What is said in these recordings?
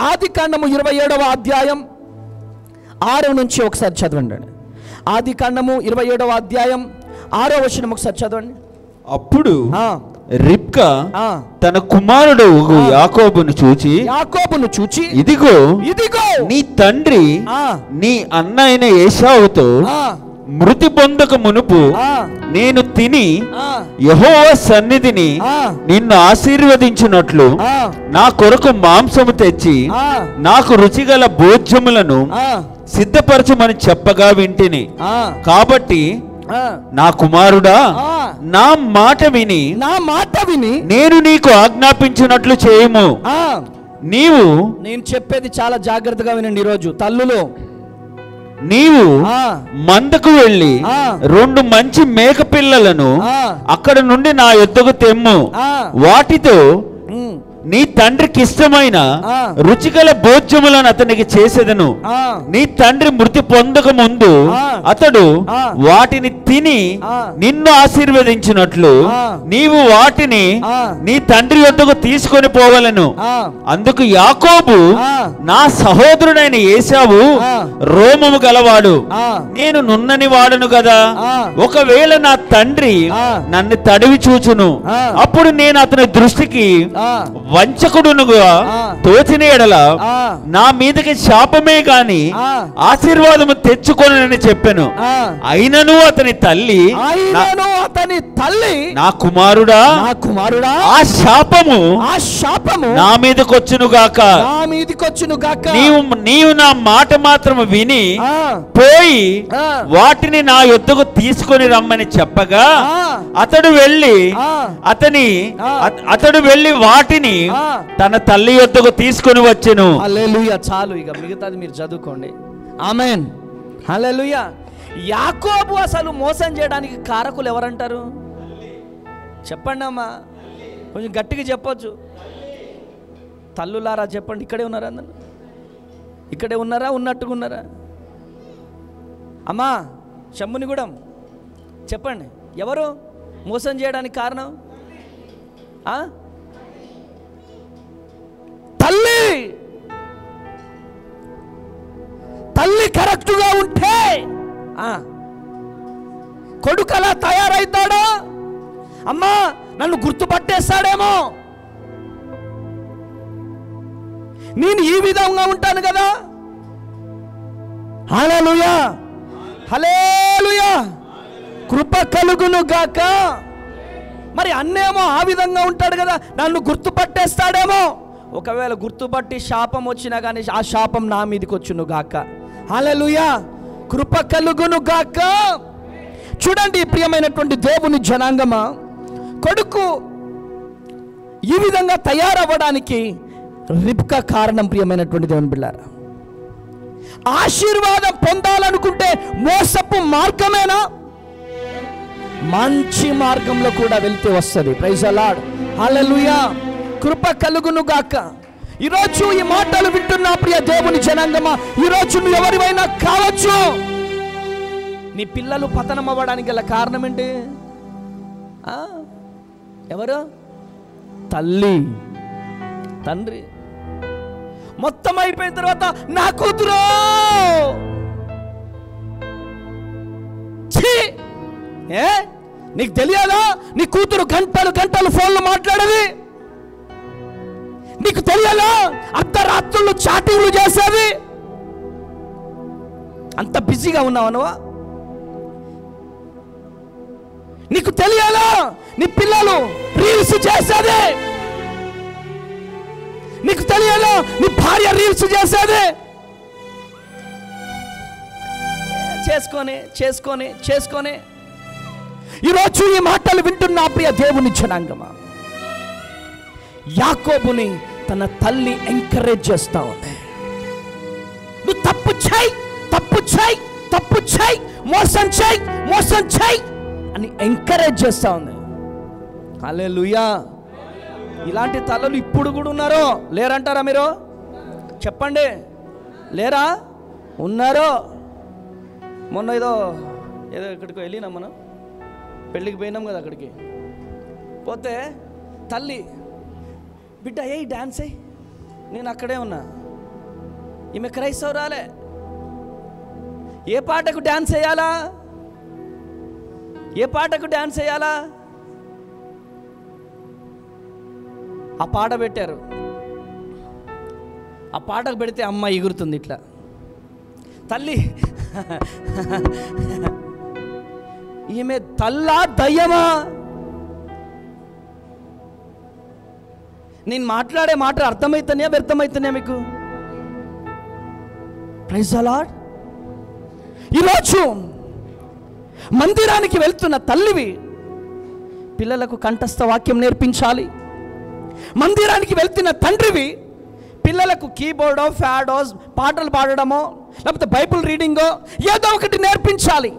ఆదికాండము 27వ అధ్యాయం 6 నుంచి ఒకసారి చదవండి. ఆదికాండము 27వ అధ్యాయం 6వ వచనం ఒకసారి చదవండి. అప్పుడు రిబ్కా తన కుమారుడు యాకోబును చూచి ఇదిగో నీ తండ్రి నీ అన్న అయిన ఏశావుతో మృతి పొందక మునుపు నేను తిని యెహోవా సన్నిధిని నిన్ను ఆశీర్వదించినట్లు నా కొరకు మాంసము తెచ్చి నాకు రుచిగల భోజ్యములను సిద్ధపరచమని చెప్పగా వింటిని. కాబట్టి నా కుమారుడా, నా మాట విని నేను నీకు ఆజ్ఞాపించినట్లు చేయము. నేను చెప్పేది చాలా జాగ్రత్తగా వినండి. ఈరోజు తల్లులో నీవు మందకు వెళ్ళి 2 మంచి మేక పిల్లలను అక్కడ నుండి నా యొద్దకు తెమ్ము. వాటితో నీ తండ్రికి ఇష్టమైన రుచిగల భోజ్యములను అతనికి చేసేదను. నీ తండ్రి మృతి పొందక ముందు అతడు వాటిని తిని నిన్ను ఆశీర్వదించినట్లు నీవు వాటిని నీ తండ్రి యొద్దకు తీసుకొని పోవలను. అందుకు యాకోబు, నా సహోదరుడైన ఏశావు రోమము గలవాడు, నేను నున్నని వాడను కదా. ఒకవేళ నా తండ్రి నన్ను తడివి చూచును, అప్పుడు నేను అతని దృష్టికి వంచకుడునుగా తోచిన ఎడల నా మీదకి శాపమే గాని ఆశీర్వాదము తెచ్చుకొనని చెప్పాను. అయినను అతని తల్లి నా కుమారుడా ఆ శాపము నా మీదకొచ్చును గాక. నీవు నా మాట మాత్రము విని పోయి వాటిని నా యొద్దకు తీసుకొని రమ్మని చెప్పగా అతడు వెళ్ళి వాటిని తన తల్లి యొద్దకు తీసుకొని వచ్చెను. హల్లెలూయా. చాలు, ఇక మిగతాది మీరు చదువుకోండి. ఆమేన్. హల్లెలూయా. యాకోబు అసలు మోసం చేయడానికి కారకులు ఎవరంటారు? చెప్పండి అమ్మా, కొంచెం గట్టిగా చెప్పొచ్చు. తల్లులారా చెప్పండి. ఇక్కడే ఉన్నారా? అందరూ ఇక్కడే ఉన్నారా? ఉన్నట్టుగా ఉన్నారా? అమ్మా శంభునిగూడెం చెప్పండి, ఎవరు మోసం చేయడానికి కారణం? తల్లి కరెక్ట్గా ఉంటే కొడుకు అలా తయారైతాడో, అమ్మా నన్ను గుర్తుపట్టేస్తాడేమో, నేను ఈ విధంగా ఉంటాను కదా. హల్లెలూయా, హల్లెలూయా, కృప కలుగును గాక. మరి అన్నేమో ఆ విధంగా ఉంటాడు కదా, నన్ను గుర్తుపట్టేస్తాడేమో. ఒకవేళ గుర్తుపట్టి శాపం వచ్చినా కానీ ఆ శాపం నా మీదకి వచ్చును గాక. హల్లెలూయా, కృప కలుగును గాక. చూడండి ప్రియమైనటువంటి దేవుని జనాంగమా, కొడుకు ఈ విధంగా తయారవ్వడానికి రిబ్కా కారణం. ప్రియమైనటువంటి దేవుని బిడ్డలారా, ఆశీర్వాదం పొందాలనుకుంటే మోసపు మార్గమేనా? మంచి మార్గంలో కూడా వెళ్తే వస్తుంది. Praise the Lord. హల్లెలూయా, కృప కలుగును గాక. ఈరోజు ఈ మాటలు వింటున్నా ప్రియ దేవుని జనాంగమా, ఈరోజు నువ్వు ఎవరివైనా కావచ్చు. నీ పిల్లలు పతనం అవ్వడానికి గల కారణం ఏంటి? ఎవరు? తల్లి, తండ్రి. మొత్తం అయిపోయిన తర్వాత నా కూతురు, నీకు తెలియదా నీ కూతురు గంటలు గంటలు ఫోన్లు మాట్లాడేది? నీకు తెలియదా అర్ధరాత్రులు చాటింగ్లు చేసేది? అంత బిజీగా ఉన్నావా నువ్వు? నీకు తెలియదా నీ పిల్లలు రీల్స్ చేసేది? నీకు తెలియదా నీ భార్య రీల్స్ చేసేది? చేసుకొని ఈరోజు ఈ మాటలు వింటున్న ప్రియ దేవుని జనాంగమా, యాకోబుని తన తల్లి ఎంకరేజ్ చేస్తా ఉంది. నువ్వు తప్పు చేయి, మోసం చేయి అని ఎంకరేజ్ చేస్తా ఉంది. హల్లెలూయా. ఇలాంటి తల్లులు ఇప్పుడు కూడా ఉన్నారో లేరంటారా మీరు? చెప్పండి, లేరా? ఉన్నారో. మొన్న ఏదో ఎక్కడికో వెళ్ళినాం, మనం పెళ్ళికి పోయినాం కదా. అక్కడికి పోతే తల్లి, బిడ్డ ఏ డాన్స్ అయ్యి, నేను అక్కడే ఉన్నా, ఈమె క్రైస్తవురాలే. ఏ పాటకు డ్యాన్స్ వేయాలా? ఏ పాటకు డ్యాన్స్ వేయాలా? ఆ పాట పెట్టారు. ఆ పాటకు పెడితే అమ్మ ఎగురుతుంది ఇట్లా. తల్లి ఈమె తల్లా దయ్యమా? నేను మాట్లాడే మాట అర్థమవుతున్నాయా వ్యర్థమవుతున్నాయా మీకు? Praise the Lord. ఈరోజు మందిరానికి వెళ్తున్న తల్లివి పిల్లలకు కంఠస్థ వాక్యం నేర్పించాలి. మందిరానికి వెళ్తున్న తండ్రివి పిల్లలకు కీబోర్డో ఫ్యాడో పాటలు పాడడమో లేకపోతే బైబిల్ రీడింగో ఏదో ఒకటి నేర్పించాలి.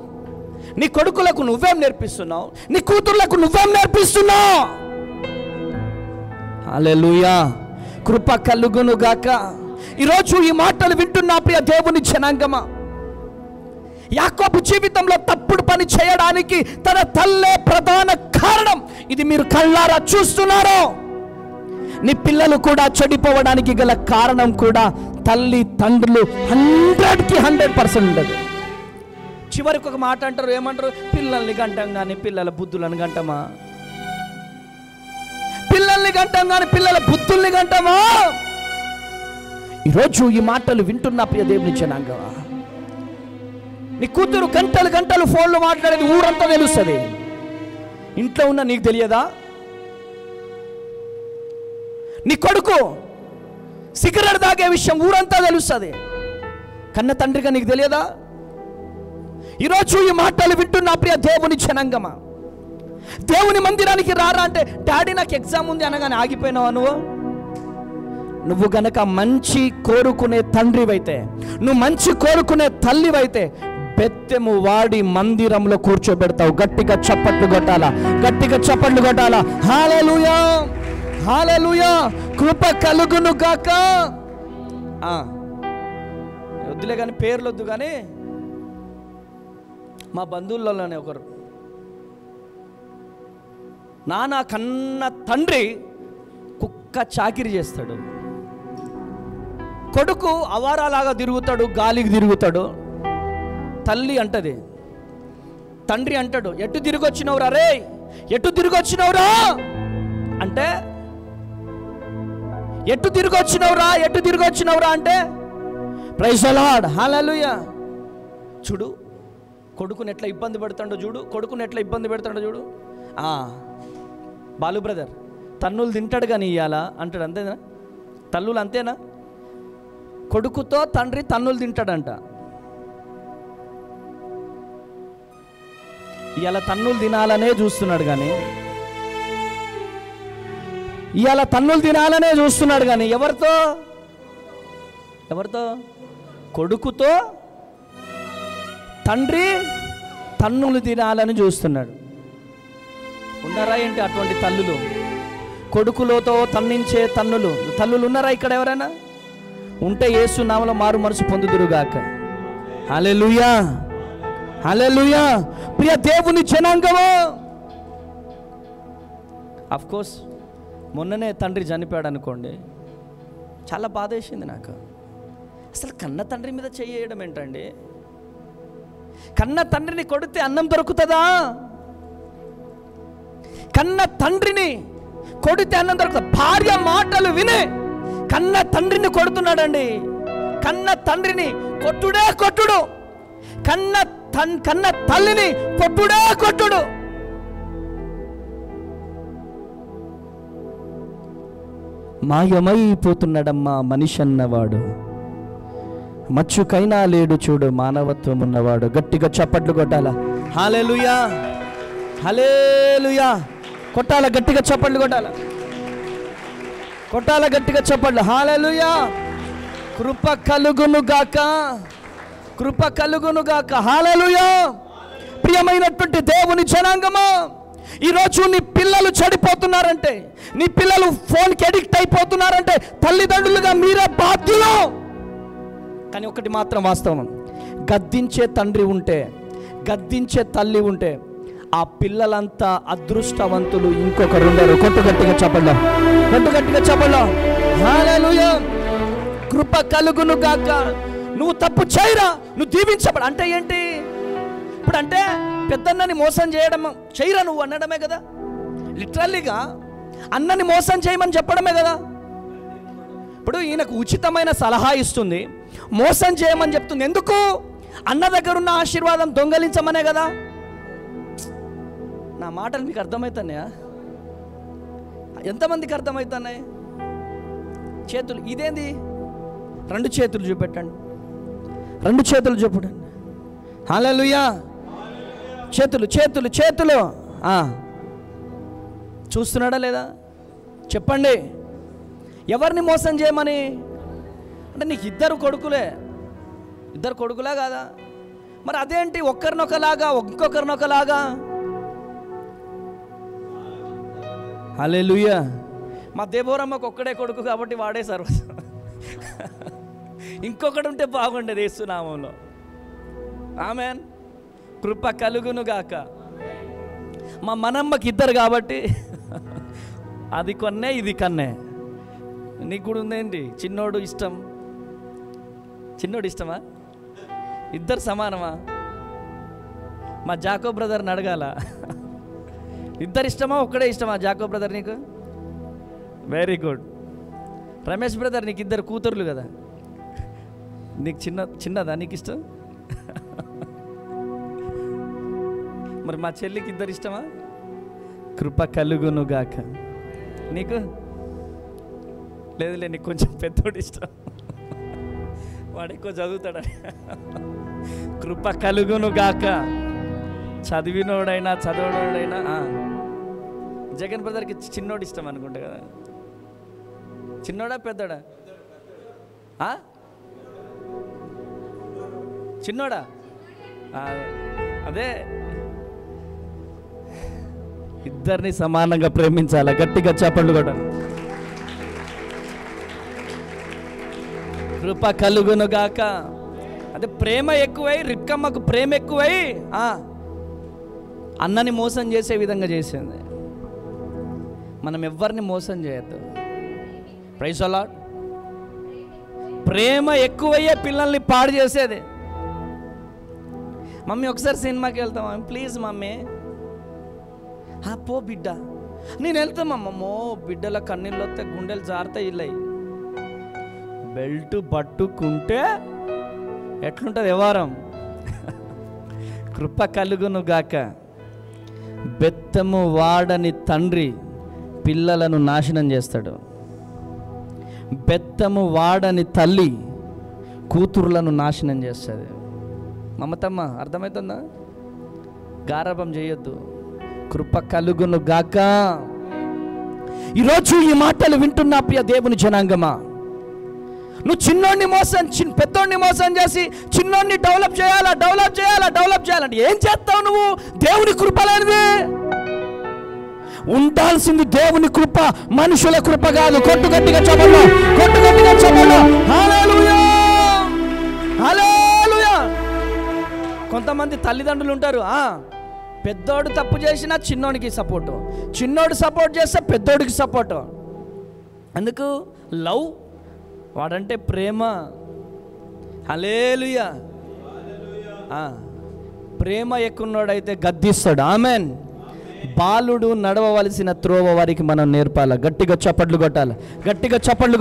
నీ కొడుకులకు నువ్వేం నేర్పిస్తున్నావు? నీ కూతుర్లకు నువ్వేం నేర్పిస్తున్నావు? హల్లెలూయా. కృప కలుగును గాక. ఈరోజు ఈ మాటలు వింటున్నా ప్రియ దేవుని జనాంగమా, యాకోబు జీవితంలో తప్పుడు పని చేయడానికి తన తల్లే ప్రధాన కారణం. ఇది మీరు కళ్ళారా చూస్తున్నారు. నీ పిల్లలు కూడా చెడిపోవడానికి గల కారణం కూడా తల్లి తండ్రులు 100కి 100% ఉండదు. చివరికి ఒక మాట అంటారు, ఏమంటారు? పిల్లల్ని గంటాం కానీ పిల్లల బుద్ధులను గంటమా? పిల్లల్ని గంటాం కానీ పిల్లల బుద్ధుల్ని గంటమా? ఈరోజు ఈ మాటలు వింటున్న ప్రియ దేవుని జనాంగమా, నీ కూతురు గంటలు గంటలు ఫోన్లో మాట్లాడేది ఊరంతా తెలుస్తుంది. ఇంట్లో ఉన్న నీకు తెలియదా? నీ కొడుకు సిగరెట్ తాగే విషయం ఊరంతా తెలుస్తుంది. కన్న తండ్రిగా నీకు తెలియదా? ఈరోజు ఈ మాటలు వింటున్న ప్రియ దేవుని జనాంగమా, దేవుని మందిరానికి రారా అంటే డాడీ నాకు ఎగ్జామ్ ఉంది అనగానే ఆగిపోయినావా నువ్వు? నువ్వు గనక మంచి కోరుకునే తండ్రివైతే, నువ్వు మంచి కోరుకునే తల్లివైతే బెత్తెము వాడి మందిరంలో కూర్చోబెడతావు. గట్టిగా చప్పట్లు కొట్టాలా, గట్టిగా చప్పట్లు కొట్టాలా. హల్లెలూయా, హల్లెలూయా. కృప కలుగును గాక. వద్దులే కానీ పేర్లు వద్దు కానీ మా బంధువులలోనే ఒకరు, నాన్న కన్న తండ్రి కుక్క చాకిరి చేస్తాడు, కొడుకు అవారాలాగా తిరుగుతాడు, గాలికి తిరుగుతాడు. తల్లి అంటది, తండ్రి అంటాడు, ఎటు తిరిగి వచ్చినవురా రే, ఎటు తిరిగి వచ్చినవురా అంటే, ఎటు తిరిగి వచ్చినవురా, ఎటు తిరిగి వచ్చినవురా అంటే ప్రైజ్ ది లార్డ్, హల్లెలూయా. చూడు కొడుకుని ఎట్లా ఇబ్బంది పెడతాడో చూడు, కొడుకుని ఎట్లా ఇబ్బంది పెడతాడో చూడు. బాలు బ్రదర్ తన్నులు తింటాడు కానీ ఇయ్యాలా అంటాడు, అంతేనా? తల్లులు అంతేనా? కొడుకుతో తండ్రి తన్నులు తింటాడంట. ఇవాళ తన్నులు తినాలనే చూస్తున్నాడు కానీ, ఇవాళ తన్నులు తినాలనే చూస్తున్నాడు కానీ ఎవరితో? ఎవరితో? కొడుకుతో తండ్రి తన్నులు తినాలని చూస్తున్నాడు. ఉన్నారా ఏంటి అటువంటి తల్లులు? కొడుకులతో తన్నించే తల్లులు ఉన్నారా ఇక్కడ ఎవరైనా? ఉంటే యేసు నామములో మారు మనసు పొందుదురుగాక. హల్లెలూయా, హల్లెలూయా. ప్రియ దేవుని జనాంగమా, ఆఫ్ కోర్స్ మొన్ననే తండ్రి చనిపోయాడు అనుకోండి, చాలా బాధ వేసింది నాకు. అసలు కన్న తండ్రి మీద చేయడం ఏంటండి? కన్న తండ్రిని కొడితే అన్నం దొరుకుతుందా? కన్న తండ్రిని కొడితే అన్నం దొరుకుతుంది? భార్య మాటలు వినే కన్న తండ్రిని కొడుతున్నాడండి. కన్న తండ్రిని కొట్టుడే కొట్టుడు, కన్న తల్లిని కొట్టుడే కొట్టుడు. మాయమైపోతున్నాడమ్మా మనిషి అన్నవాడు, మచ్చుకైనా లేడు చూడు మానవత్వం ఉన్నవాడు. గట్టిగా చప్పట్లు కొట్టాలా. హల్లెలూయా, హల్లెలూయా. కొట్టాల, గట్టిగా చప్పట్లు కొట్టాల, కొట్టాల, గట్టిగా చప్పట్లు. హల్లెలూయా. కృప కలుగును గాక, కృప కలుగును గాక. హల్లెలూయా. ప్రియమైనటువంటి దేవుని జనాంగమా, ఈరోజు నీ పిల్లలు చెడిపోతున్నారంటే, నీ పిల్లలు ఫోన్కి అడిక్ట్ అయిపోతున్నారంటే తల్లిదండ్రులుగా మీరే బాధ్యులు. కానీ ఒకటి మాత్రం వాస్తవం, గద్దించే తండ్రి ఉంటే, గద్దించే తల్లి ఉంటే ఆ పిల్లలంతా అదృష్టవంతులు, ఇంకొకరు ఉండరు. కొట్టు గట్టిగా చెప్పండి, కొట్టు గట్టిగా చెప్పండి. హల్లెలూయా. కృప కలుగును గాక. నువ్వు తప్పు చేయరా, నువ్వు దీవించబడ అంటే ఏంటి? ఇప్పుడు అంటే పెద్దన్నని మోసం చేయడం చేయరా నువ్వు అనడమే కదా. లిటరల్లీగా అన్నని మోసం చేయమని చెప్పడమే కదా. ఇప్పుడు ఈయనకు ఉచితమైన సలహా ఇస్తుంది, మోసం చేయమని చెప్తుంది. ఎందుకు? అన్న దగ్గర ఉన్న ఆశీర్వాదం దొంగలించమనే కదా. నా మాటలు మీకు అర్థమవుతున్నాయా? ఎంతమందికి అర్థమవుతున్నాయి? చేతులు ఇదేంది? 2 చేతులు చూపెట్టండి, 2 చేతులు చూపెట్టండి. హల్లెలూయా. చేతులు చేతులు చేతులు చూస్తున్నాడా లేదా చెప్పండి. ఎవరిని మోసం చేయమని? అంటే నీకు 2 కొడుకులే, 2 కొడుకులా కాదా? మరి అదేంటి ఒక్కరినొకలాగా ఇంకొకరినొకలాగా? హల్లెలూయా. మా దేబోరమ్మకు ఒక్కడే కొడుకు కాబట్టి వాడే సర్వస్వం. ఇంకొకటి ఉంటే బాగుండేది యేసు నామములో. ఆమేన్. కృప కలుగును గాక. మా మనమ్మకి 2 కాబట్టి అది కొన్నే ఇది కన్నే. నీకు కూడా ఉందేంటి? చిన్నోడు ఇష్టం, చిన్నోడు ఇష్టమా? 2 సమానమా? మా జాకో బ్రదర్ని అడగాల, 2 ఇష్టమా ఒక్కడే ఇష్టమా జాకో బ్రదర్ నీకు? Very good. రమేష్ బ్రదర్ నీకు 2 కూతుర్లు కదా, నీకు చిన్నదా నీకు ఇష్టం? మరి మా చెల్లికి 2 ఇష్టమా? కృప కలుగును గాక. నీకు లేదులే, నీకు కొంచెం పెద్దోడు ఇష్టం, వాడు ఎక్కువ చదువుతాడని. కృప కలుగును గాక. చదివినోడైనా చదవనోడైనా. జగన్ బ్రదర్కి చిన్నోడు ఇష్టం అనుకుంటా కదా. చిన్నోడా పెద్దోడా? చిన్నోడా? అదే, 2 సమానంగా ప్రేమించాలా. గట్టిగా చప్పట్లు కూడా. కృప కలుగును గాక. అదే ప్రేమ ఎక్కువై, రిక్కమ్మకు ప్రేమ ఎక్కువై అన్నని మోసం చేసే విధంగా చేసింది. మనం ఎవరిని మోసం చేయొద్దు. Praise the Lord. ప్రేమ ఎక్కువయ్యే పిల్లల్ని పాడు చేసేది. మమ్మీ ఒకసారి సినిమాకి వెళ్తామా? Please mummy. పో బిడ్డ. నేను వెళ్తామమ్మమ్మో, బిడ్డల కన్నీళ్ళు వస్తే గుండెలు జారుతాయి. ఇల్లయి బెల్ట్ పట్టుకుంటే ఎట్లుంటుంది వ్యవహారం? కృప కలుగును గాక. బెత్తము వాడని తండ్రి పిల్లలను నాశనం చేస్తాడు. బెత్తము వాడని తల్లి కూతుర్లను నాశనం చేస్తుంది. మమతమ్మ, అర్థమవుతుందా? గారాబం చేయొద్దు. కృప కలుగును గాక. ఈరోజు ఈ మాటలు వింటున్నా ప్రియ దేవుని జనాంగమా, నువ్వు చిన్నోడిని మోసం, పెద్దోడిని మోసం చేసి చిన్నోడిని డెవలప్ చేయాలంటే ఏం చేస్తావు నువ్వు? దేవుని కృప లేనిది. ఉండాల్సింది దేవుని కృప, మనుషుల కృప కాదు. కొట్టు గట్టిగా చెప్పండి. హల్లెలూయా, హల్లెలూయా. కొంతమంది తల్లిదండ్రులు ఉంటారు, పెద్దోడు తప్పు చేసినా చిన్నోడికి సపోర్టు, చిన్నోడు సపోర్ట్ చేస్తే పెద్దోడికి సపోర్టు. అందుకు లవ్, వాడంటే ప్రేమ. హల్లెలూయా. ప్రేమ ఎక్కున్నోడైతే గద్దిస్తాడు. ఆమెన్. బాలుడు నడవవలసిన త్రోవ వారికి మనం నేర్పాలి. గట్టిగా చప్పట్లు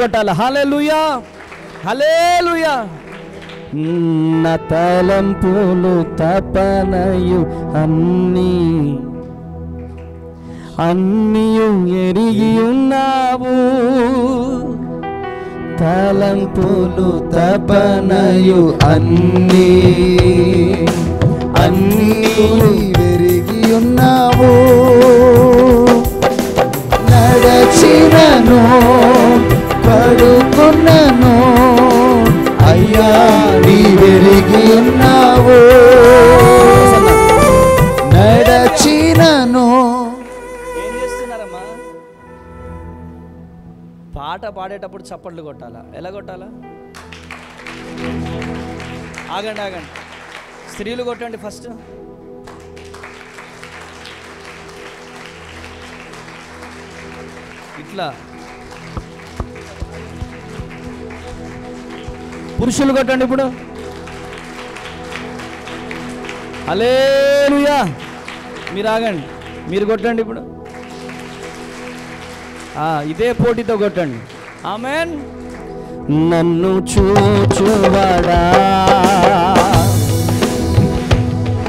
కొట్టాలి. హల్లెలూయా, హల్లెలూయా. నా తలంపులు తపనయు అన్నీయు ఎరిగి ఉన్నావు. తలంపులు తపనయు అన్నీయు ఎరిగి ఉన్నావు. నడచినను పడుకున్నను అయ్యా నీవెరిగి ఉన్నావు. నడచినను. ఏం చేస్తున్నారమ్మా? పాట పాడేటప్పుడు చప్పట్లు కొట్టాలా? ఎలా కొట్టాలా? ఆగండి. స్త్రీలు కొట్టండి ఫస్ట్. ఇట్లా పురుషులు కొట్టండి ఇప్పుడు. హల్లెలూయా. మీరు ఆగండి, మీరు కొట్టండి ఇప్పుడు. ఇదే పోటీతో కొట్టండి. ఆమేన్. నన్ను చూచువాడా,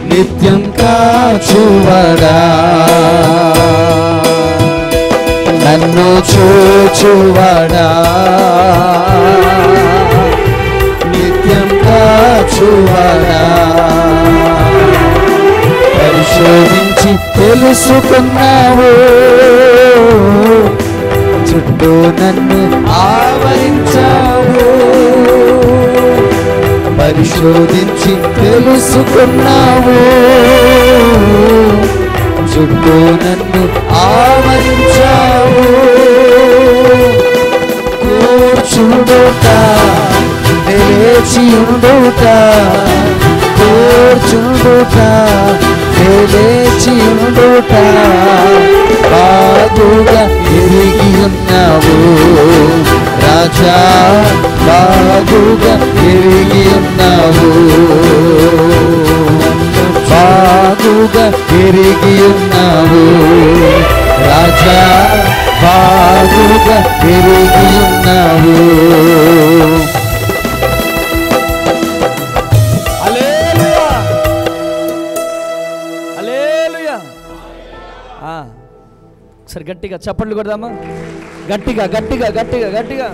నిత్యం కాచువాడా, నన్ను చూచువాడా, నిత్యం కాచువాడా, పరిశోధించి తెలుసుకున్నావు, చుట్టూ నన్ను ఆవరించావు, పరిశోధించి తెలుసుకున్నావు, చుట్టూ నన్ను ఆవరించావు. కూర్చుండుట లేచి ఉండుట, కూర్చుండుట లేచి ఉండుట, బాగుగా ఎరిగి ఉన్నావు రాజా, బాగుగా ఎరిగి ఉన్నావు, బాగుగా ఎరిగి ఉన్నావు రాజా, బాగుగా ఎరిగి ఉన్నావు. హల్లెలూయా, హల్లెలూయా. సరే గట్టిగా చప్పట్లు కొడదామా, గట్టిగా గట్టిగా గట్టిగా గట్టిగా.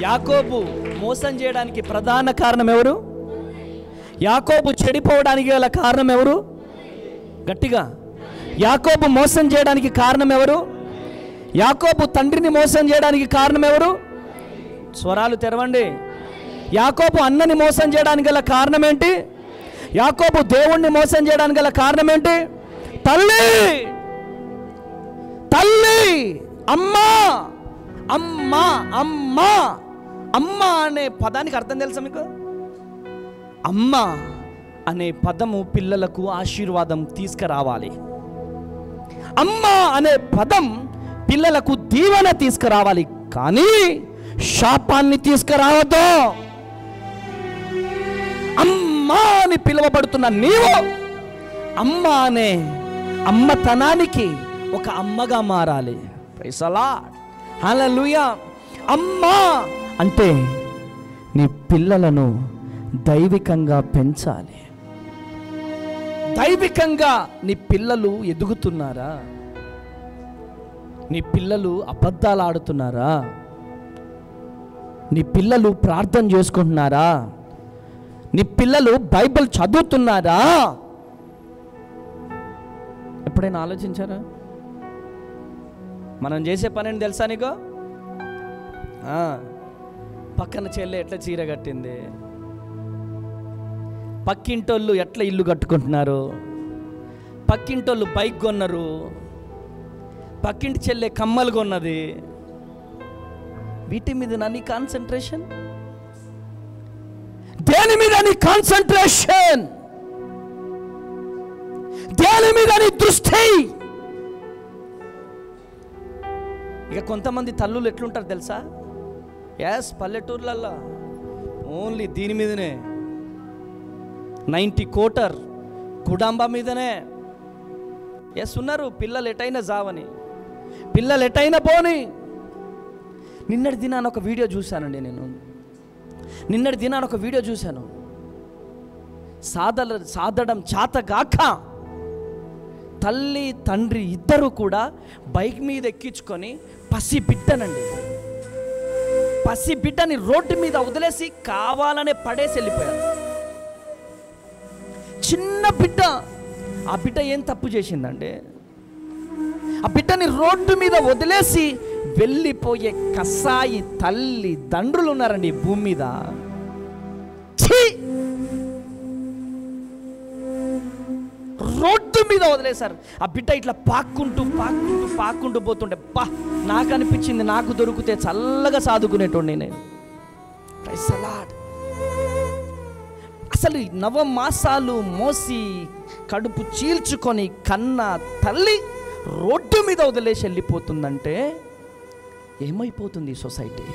యాకోబు మోసం చేయడానికి ప్రధాన కారణం ఎవరు? యాకోబు చెడిపోవడానికి గల కారణం ఎవరు? గట్టిగా. యాకోబు మోసం చేయడానికి కారణం ఎవరు? యాకోబు తండ్రిని మోసం చేయడానికి కారణం ఎవరు? స్వరాలు తెరవండి. యాకోబు అన్నని మోసం చేయడానికి గల కారణం ఏంటి? యాకోబు దేవుణ్ణి మోసం చేయడానికి గల కారణం ఏంటి? తల్లి, తల్లి, అమ్మా, అమ్మా, అమ్మా. అమ్మ అనే పదానికి అర్థం తెలుసా మీకు? అమ్మ అనే పదము పిల్లలకు ఆశీర్వాదం తీసుకురావాలి. అమ్మ అనే పదం పిల్లలకు దీవెన తీసుకురావాలి, కానీ శాపాన్ని తీసుకురావద్దు. అమ్మ అని పిలువబడుతున్న నీవు అమ్మ అనే అమ్మతనానికి ఒక అమ్మగా మారాలి. ప్రైజ్ ది లార్డ్, హల్లెలూయా. అమ్మ అంటే నీ పిల్లలను దైవికంగా పెంచాలి. దైవికంగా నీ పిల్లలు ఎదుగుతున్నారా? నీ పిల్లలు అబద్ధాలు ఆడుతున్నారా? నీ పిల్లలు ప్రార్థన చేసుకుంటున్నారా? నీ పిల్లలు బైబిల్ చదువుతున్నారా? ఎప్పుడైనా ఆలోచించారా? మనం చేసే పని ఏంటి తెలుసా నీకు? పక్కన చెల్లె ఎట్లా చీర కట్టింది, పక్కింటోళ్ళు ఎట్లా ఇల్లు కట్టుకుంటున్నారు, పక్కింటోళ్ళు బైక్ కొన్నారు, పక్కింటి చెల్లె కమ్మలు కొన్నది, వీటి మీద నీ కాన్సన్ట్రేషన్? దేని మీద నీ కాన్సన్ట్రేషన్? దేని మీద నీ దృష్టి? ఇక కొంతమంది తల్లులు ఎట్లుంటారు తెలుసా? ఎస్, పల్లెటూర్లల్లో ఓన్లీ దీని మీదనే, 90 కోటర్ కుడాంబా మీదనే. ఎస్, ఉన్నారు. పిల్లలు ఎటైనా జావని, పిల్లలు ఎటైనా పోని. నిన్నటి దినాన ఒక వీడియో చూశానండి నేను. నిన్నటి దినాన ఒక వీడియో చూశాను. సాధడం చేతగాక తల్లి తండ్రి ఇద్దరు కూడా బైక్ మీద ఎక్కించుకొని పసి బిడ్డని రోడ్డు మీద వదిలేసి కావాలనే పడేసి వెళ్ళిపోయారు. చిన్న బిడ్డ. ఆ బిడ్డ ఏం తప్పు చేసిందంటే, ఆ బిడ్డని రోడ్డు మీద వదిలేసి వెళ్ళిపోయే కసాయి తల్లి తండ్రులు ఉన్నారండి ఈ భూమి మీద. రోడ్డు మీద వదిలేశారు. ఆ బిడ్డ ఇట్లా పాక్కుంటూ పోతుంటే నాకు అనిపించింది, నాకు దొరికితే చల్లగా సాదుకునేటోడిని నేను. Praise the Lord. అసలు 9 మాసాలు మోసి కడుపు చీల్చుకొని కన్న తల్లి రోడ్డు మీద వదిలేసి వెళ్ళిపోతుందంటే ఏమైపోతుంది సొసైటీ?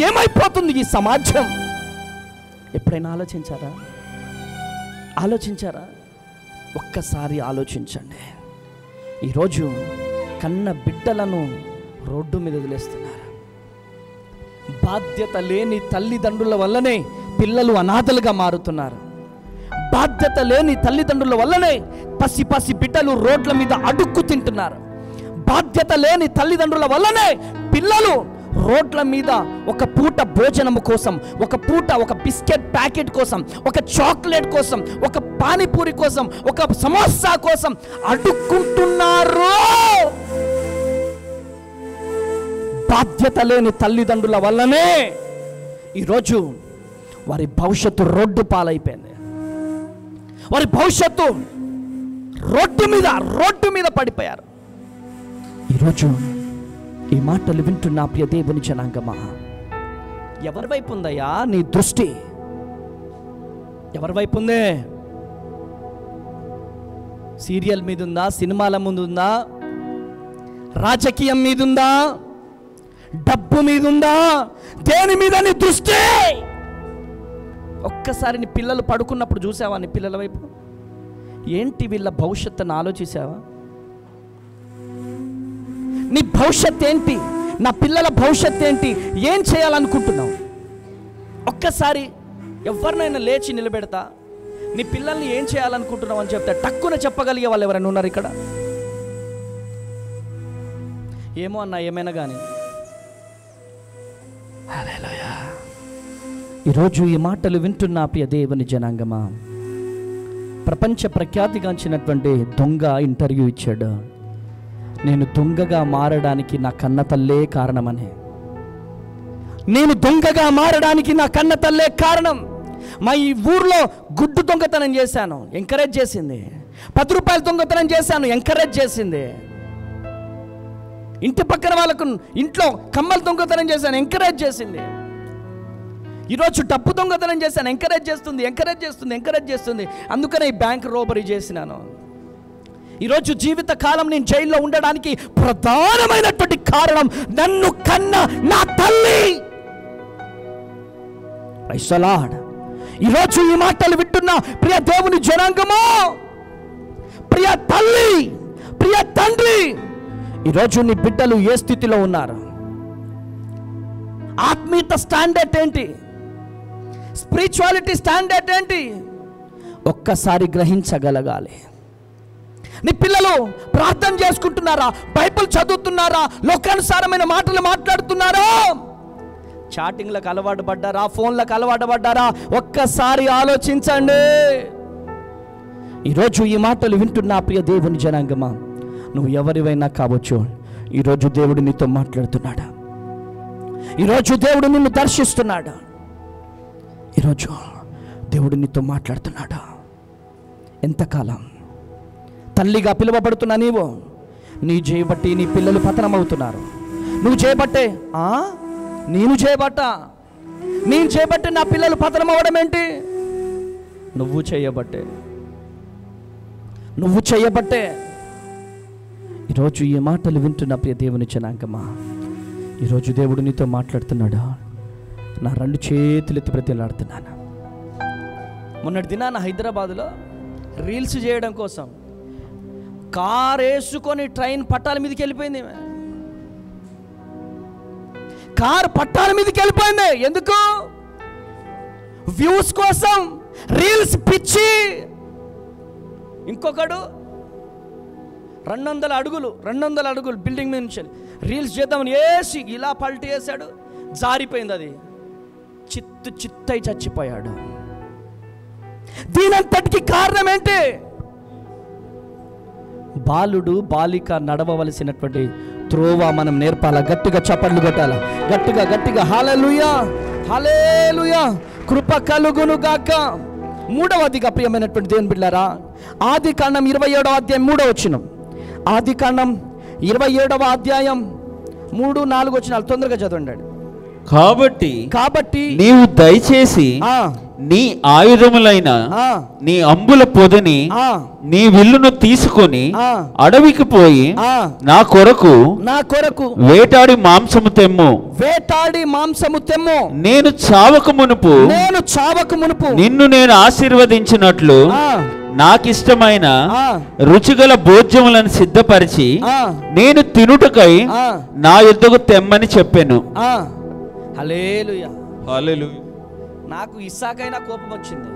ఏమైపోతుంది ఈ సమాజం? ఎప్పుడైనా ఆలోచించారా? ఒక్కసారి ఆలోచించండి. ఈరోజు కన్న బిడ్డలను రోడ్డు మీద వదిలేస్తున్నారు. బాధ్యత లేని తల్లిదండ్రుల వల్లనే పిల్లలు అనాథలుగా మారుతున్నారు. బాధ్యత లేని తల్లిదండ్రుల వల్లనే పసి బిడ్డలు రోడ్ల మీద అడుక్కు తింటున్నారు. బాధ్యత లేని తల్లిదండ్రుల వల్లనే పిల్లలు రోడ్ల మీద ఒక పూట భోజనము కోసం, ఒక పూట ఒక బిస్కెట్ ప్యాకెట్ కోసం, ఒక చాక్లెట్ కోసం, ఒక పానీపూరి కోసం, ఒక సమోసా కోసం అడుక్కుంటున్నారు. బాధ్యత లేని తల్లిదండ్రుల వల్లనే ఈరోజు వారి భవిష్యత్తు రోడ్డు పాలైపోయింది. వారి భవిష్యత్తు రోడ్డు మీద పడిపోయారు. ఈరోజు ఈ మాటలు వింటున్న ప్రియ దేవుని జనాంగమా, ఎవరి వైపు ఉందయ్యా నీ దృష్టి? ఎవరి వైపు ఉందే? సీరియల్ మీద ఉందా? సినిమాల ముందు ఉందా? రాజకీయం మీద ఉందా? డబ్బు మీద ఉందా? దేని మీద నీ దృష్టి? ఒక్కసారి నీ పిల్లలు పడుకున్నప్పుడు చూసావా నీ పిల్లల వైపు? ఏంటి వీళ్ళ భవిష్యత్తును ఆలోచించావా? నీ భవిష్యత్తు ఏంటి? నా పిల్లల భవిష్యత్తు ఏంటి? ఏం చేయాలనుకుంటున్నావు? ఒక్కసారి ఎవరినైనా లేచి నిలబెడతా, నీ పిల్లల్ని ఏం చేయాలనుకుంటున్నావు అని చెప్తా టక్కున చెప్పగలిగే వాళ్ళు ఎవరైనా ఉన్నారు ఇక్కడ? ఏమో అన్నా, ఏమైనా కానీ ఈరోజు ఈ మాటలు వింటున్న ప్రియ దేవుని జనాంగమా, ప్రపంచ ప్రఖ్యాతిగాంచినటువంటి దొంగ ఇంటర్వ్యూ ఇచ్చాడు. నేను దొంగగా మారడానికి నా కన్న తల్లే కారణమని. నేను దొంగగా మారడానికి నా కన్న తల్లే కారణం. మా ఈ ఊర్లో గుడ్డు దొంగతనం చేశాను, ఎంకరేజ్ చేసింది. 10 రూపాయల దొంగతనం చేశాను, ఎంకరేజ్ చేసింది. ఇంటి పక్కన వాళ్ళకు ఇంట్లో కమ్మల దొంగతనం చేశాను, ఎంకరేజ్ చేసింది. ఈరోజు డబ్బు దొంగతనం చేశాను, ఎంకరేజ్ చేస్తుంది. అందుకనే ఈ బ్యాంక్ రోబరీ చేసినాను. ఈరోజు జీవిత కాలం నేను జైల్లో ఉండడానికి ప్రధానమైనటువంటి కారణం నన్ను కన్న నా తల్లి. Praise the Lord. ఈరోజు ఈ మాటలు వింటున్న ప్రియ దేవుని జనాంగమో, ప్రియ తల్లి, ప్రియ తండ్రి, ఈరోజు నీ బిడ్డలు ఏ స్థితిలో ఉన్నారు? ఆత్మీయత స్టాండర్డ్ ఏంటి? స్పిరిచువాలిటీ స్టాండర్డ్ ఏంటి? ఒక్కసారి గ్రహించగలగాలి. నీ పిల్లలు ప్రార్థన చేసుకుంటున్నారా? బైబిల్ చదువుతున్నారా? లోకానుసారమైన మాటలు మాట్లాడుతున్నారా? చాటింగ్లకు అలవాటు పడ్డారా? ఫోన్లకు అలవాటు పడ్డారా? ఒక్కసారి ఆలోచించండి. ఈరోజు ఈ మాటలు వింటున్న ప్రియ దేవుని జనాంగమా, నువ్వు ఎవరివైనా కావచ్చు, ఈరోజు దేవుడు నీతో మాట్లాడుతున్నాడు. ఈరోజు దేవుడు నిన్ను దర్శిస్తున్నాడు. ఈరోజు దేవుడు నీతో మాట్లాడుతున్నాడు. ఎంతకాలం తల్లిగా పిలువబడుతున్నా నీవు? నీ చేయబట్టి నీ పిల్లలు పతనమవుతున్నారు. నువ్వు చేయబట్టే నేను చేయబట్టే నా పిల్లలు పతనం అవ్వడం ఏంటి? నువ్వు చేయబట్టే. ఈరోజు ఈ మాటలు వింటున్న ప్రియ దేవుని జనాంగమా, ఈరోజు దేవుడు నీతో మాట్లాడుతున్నాడా? నా 2 చేతులు ఎత్తి బ్రతిలాడుతున్నాను. మొన్నటి దినాన హైదరాబాదులో రీల్స్ చేయడం కోసం కారు వేసుకొని ట్రైన్ పట్టాల మీదకి వెళ్ళిపోయింది. కారు పట్టాల మీదకి వెళ్ళిపోయింది. ఎందుకు? వ్యూస్ కోసం, రీల్స్ పిచ్చి. ఇంకొకడు 200 అడుగులు బిల్డింగ్ మీద నుంచి రీల్స్ చేద్దామని వేసి ఇలా పల్టీ వేసాడు, జారిపోయింది. అది చిత్తై చచ్చిపోయాడు. దీనంతటికి కారణం ఏంటి? బాలుడు బాలిక నడవవలసినటువంటి త్రోవ మనం నేర్పాల. గట్టిగా చప్పట్లు కొట్టాల, గట్టిగా హల్లెలూయా, హల్లెలూయా. కృప కలుగును గాక. 3వ అధ్యాయం ప్రియమైనటువంటి దేవుని బిడ్డలారా, ఆదికాండం 27వ అధ్యాయం 3వ వచనం. ఆదికాండం 27వ అధ్యాయం 3-4 వచనాలు తొందరగా చదవండి. కాబట్టి కాబట్టి నీవు దయచేసి నీ ఆయుధములైన నీ అంబుల పొదని నీ విల్లును తీసుకొని అడవికి పోయి నా కొరకు వేటాడి మాంసము తెమ్ము. నేను చావక మునుపు నిన్ను నేను ఆశీర్వదించినట్లు నాకిష్టమైన రుచిగల భోజ్యములను సిద్ధపరిచి నేను తినుటకై నా యుద్ధకు తెమ్మని చెప్పాను. హల్లెలూయా. హల్లెలూయా. నాకు ఇస్సాకైనా కోపం వచ్చింది.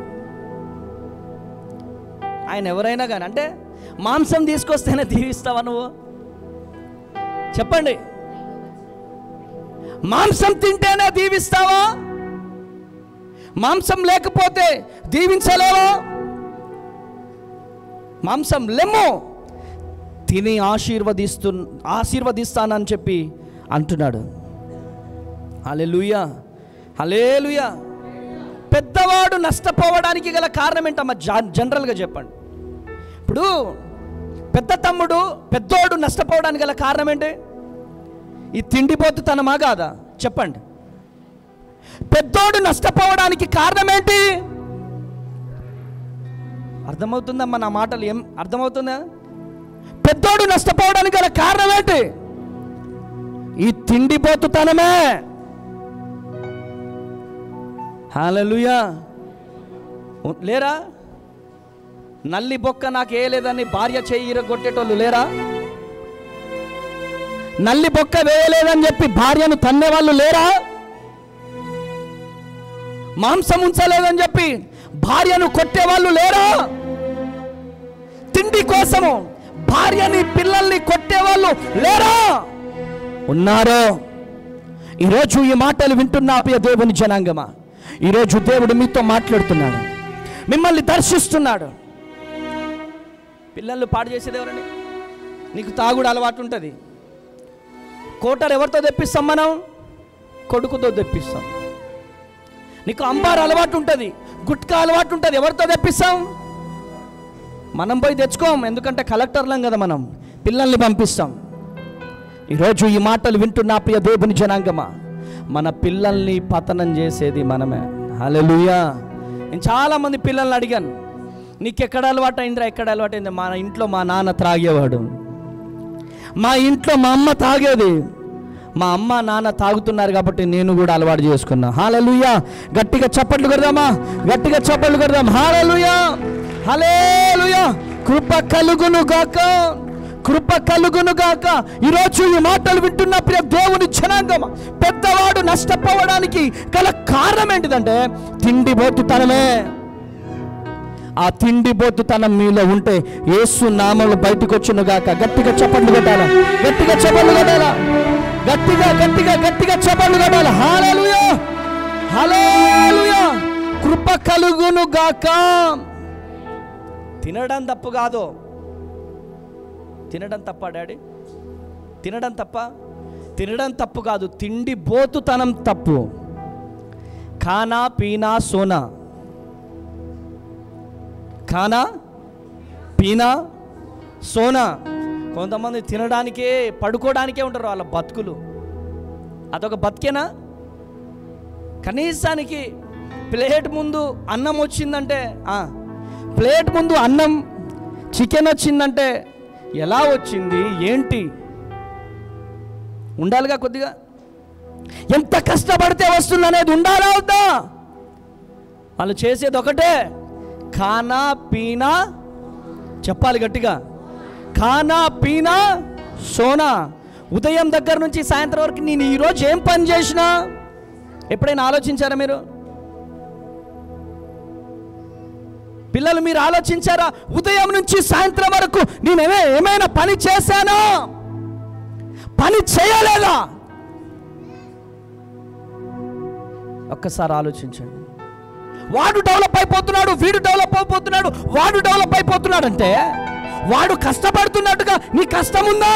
ఆయన ఎవరైనా కానీ అంటే మాంసం తీసుకొస్తేనే దీవిస్తావా నువ్వు? చెప్పండి, మాంసం తింటేనే దీవిస్తావా? మాంసం లేకపోతే దీవించలేవా? మాంసం లెమ్ము, తిని ఆశీర్వదిస్తానని చెప్పి అంటున్నాడు. హల్లెలూయా, హల్లెలూయా. పెద్దవాడు నష్టపోవడానికి గల కారణం ఏంటమ్మా? జనరల్గా చెప్పండి. ఇప్పుడు పెద్దోడు నష్టపోవడానికి గల కారణం ఏంటి? ఈ తిండిపోతుతనమా కాదా? చెప్పండి. పెద్దోడు నష్టపోవడానికి కారణం ఏంటి? అర్థమవుతుందమ్మా నా మాటలు? ఏం అర్థమవుతుందా? పెద్దోడు నష్టపోవడానికి గల కారణం ఏంటి? ఈ తిండిపోతుతనమే. హల్లెలూయా. లేరా? నల్లి బొక్క నాకు వేయలేదని భార్య చెయ్యి ఇరగొట్టేటోళ్ళు లేరా? నల్లి బొక్క వేయలేదని చెప్పి భార్యను తన్నేవాళ్ళు లేరా? మాంసం ఉంచలేదని చెప్పి భార్యను కొట్టేవాళ్ళు లేరా? తిండి కోసము భార్యని పిల్లల్ని కొట్టేవాళ్ళు లేరా? ఉన్నారు. ఈరోజు ఈ మాటలు వింటున్న ప్రియ దేవుని జనాంగమా, ఈరోజు దేవుడు మీతో మాట్లాడుతున్నాడు, మిమ్మల్ని దర్శిస్తున్నాడు. పిల్లలు పాడు చేసేది ఎవరండి? నీకు తాగుడు అలవాటు ఉంటుంది. కోటర్ ఎవరితో తెప్పిస్తాం? మనం కొడుకుతో తెప్పిస్తాం. నీకు అంబార్ అలవాటు ఉంటుంది, గుట్కా అలవాటు ఉంటుంది, ఎవరితో తెప్పిస్తాం? మనం పోయి తెచ్చుకోం, ఎందుకంటే కలెక్టర్లం కదా, మనం పిల్లల్ని పంపిస్తాం. ఈరోజు ఈ మాటలు వింటున్న ప్రియ దేవుని జనాంగమా, మన పిల్లల్ని పతనం చేసేది మనమే. హల్లెలూయా. నేను చాలామంది పిల్లల్ని అడిగాను, నీకు ఎక్కడ అలవాటు అయిందిరా? ఎక్కడ అలవాటు అయింది? మా ఇంట్లో మా నాన్న త్రాగేవాడు, మా ఇంట్లో మా అమ్మ తాగేది, మా అమ్మ నాన్న తాగుతున్నారు కాబట్టి నేను కూడా అలవాటు చేసుకున్నా. హల్లెలూయా. గట్టిగా చప్పట్లు కొడదామా? గట్టిగా చప్పట్లు కొడదాం. హల్లెలూయా, హల్లెలూయా. కృప కలుగును గాక, కృప కలుగును గాక. ఈరోజు ఈ మాటలు వింటున్న ప్రియ దేవుని జనాంగం, పెద్దవాడు నష్టపోవడానికి గల కారణం ఏంటిదంటే తిండిబోతుతనమే. ఆ తిండిబోతుతనం మీలో ఉంటే యేసు నామములో బయటకు వచ్చును గాక. గట్టిగా చప్పట్లు కొట్టాలా? గట్టిగా చప్పట్లు కొట్టాలా? గట్టిగా గట్టిగా గట్టిగా చప్పట్లు కొట్టాలా? హల్లెలూయా, హల్లెలూయా. కృప కలుగును గాక. తినడం తప్పు కాదు. తినడం తప్ప డాడీ? తినడం తప్ప? తినడం తప్పు కాదు, తిండిబోతుతనం తప్పు. ఖానా పీనా సోనా, ఖానా పీనా సోనా. కొంతమంది తినడానికే పడుకోవడానికే ఉంటారు వాళ్ళ బతుకులు. అదొక బతికేనా? కనీసానికి ప్లేట్ ముందు అన్నం వచ్చిందంటే, ప్లేట్ ముందు అన్నం చికెన్ వచ్చిందంటే ఎలా వచ్చింది ఏంటి ఉండాలిగా. కొద్దిగా ఎంత కష్టపడితే వస్తుంది అనేది ఉండాలా వద్దా? వాళ్ళు చేసేది ఒకటే, ఖానా పీనా. చెప్పాలి గట్టిగా, ఖానా పీనా సోనా. ఉదయం దగ్గర నుంచి సాయంత్రం వరకు నేను ఈరోజు ఏం పని చేసినా ఎప్పుడైనా ఆలోచించారా మీరు? పిల్లలు మీరు ఆలోచించారా? ఉదయం నుంచి సాయంత్రం వరకు నేను ఏమైనా పని చేశానా? పని చేయలేదా? ఒక్కసారి ఆలోచించండి. వాడు డెవలప్ అయిపోతున్నాడు, వీడు డెవలప్ అయిపోతున్నాడు, వాడు డెవలప్ అయిపోతున్నాడు అంటే వాడు కష్టపడుతున్నట్టుగా నీ కష్టం ఉందా?